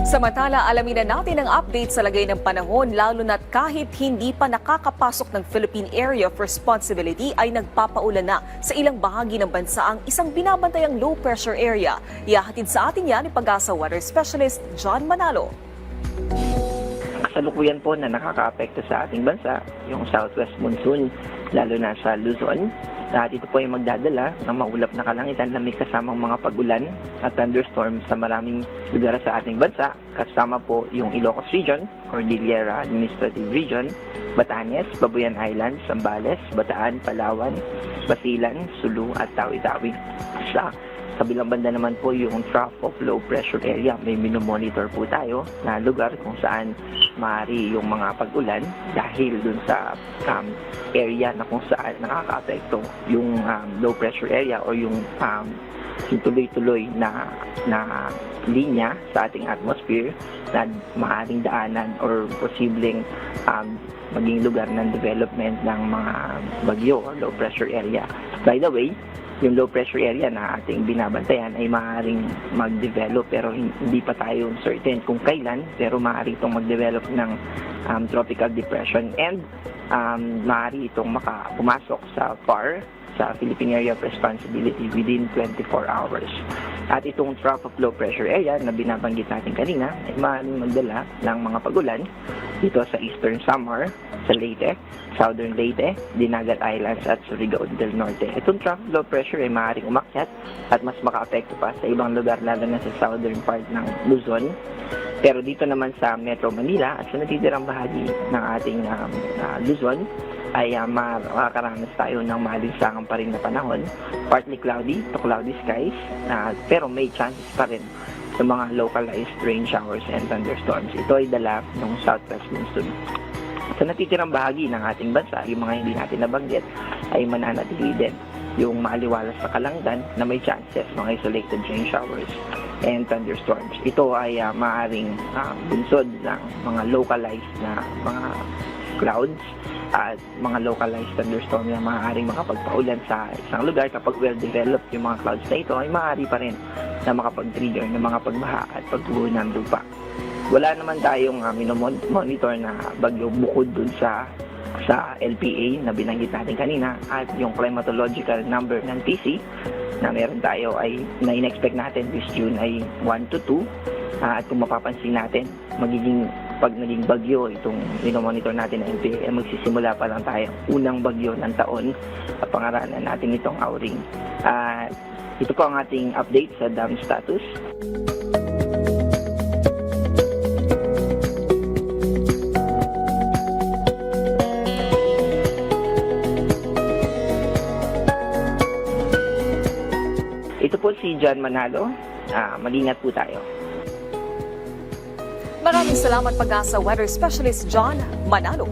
Samantala, alamin na natin ang update sa lagay ng panahon lalo na't kahit hindi pa nakakapasok ng Philippine Area of Responsibility ay nagpapaulan na sa ilang bahagi ng bansa ang isang binabantayang low pressure area. Ihahatid sa atin yan ni Pag-asa Weather Specialist John Manalo. Kasalukuyan po na nakakaapekto sa ating bansa, yung southwest monsoon, lalo na sa Luzon. At ito po ay magdadala ng maulap na kalangitan na may kasamang mga pag-ulan at thunderstorms sa maraming lugar sa ating bansa. Kasama po yung Ilocos Region, Cordillera Administrative Region, Batanes, Babuyan Islands, Zambales, Bataan, Palawan, Basilan, Sulu at Tawi-Tawi. Sa kabilang banda naman po yung trough of low pressure area. May minomonitor po tayo na lugar kung saan maaari yung mga pag-ulan dahil dun sa area na kung saan nakaka-apekto yung low pressure area o yung tuloy-tuloy na linya sa ating atmosphere na maaaring daanan or posibleng maging lugar ng development ng mga bagyo or low pressure area. By the way, yung low pressure area na ating binabantayan ay maaaring mag-develop pero hindi pa tayo certain kung kailan, pero maaari itong mag-develop ng tropical depression and maaari itong pumasok sa PAR, sa Philippine Area of Responsibility within 24 hours. At itong trough of low pressure area na binabanggit natin kanina ay maaaring magdala ng mga pag-ulan dito sa Eastern Samar, sa Leyte, Southern Leyte, Dinagat Islands at Surigao del Norte. Itong trough of low pressure ay maaaring umakyat at mas maka-apekto pa sa ibang lugar lalo na sa southern part ng Luzon. Pero dito naman sa Metro Manila at sa natitirang bahagi ng ating Luzon ay makakaranas tayo ng malinsangan pa rin na panahon. Partly cloudy to cloudy skies, pero may chances pa rin sa mga localized rain showers and thunderstorms. Ito ay dala ng southwest monsoon. Sa natitirang bahagi ng ating bansa, yung mga hindi natin nabanggit ay mananatili din yung maaliwalas na kalangitan na may chances mga isolated rain showers and thunderstorms. Ito ay maaaring bunsod ng mga localized na mga clouds at mga localized thunderstorm na maaaring makapagpaulan sa isang lugar. Kapag well-developed yung mga clouds na ito, ay maaari pa rin na makapag-trigger ng mga pagbaha at pagguho ng lupa. Wala naman tayong minomonitor na bagyo bukod dun sa LPA na binanggit natin kanina at yung climatological number ng PC na meron tayo ay na in-expect natin this June ay 1 to 2 at kung mapapansin natin pag naging bagyo itong minomonitor natin ng LPA ay magsisimula pa lang tayo unang bagyo ng taon at pangaralan natin itong Auring. Ito po ang ating update sa dam status. Ito po si John Manalo. Mag-ingat po tayo. Maraming salamat Pag-asa Weather Specialist John Manalo.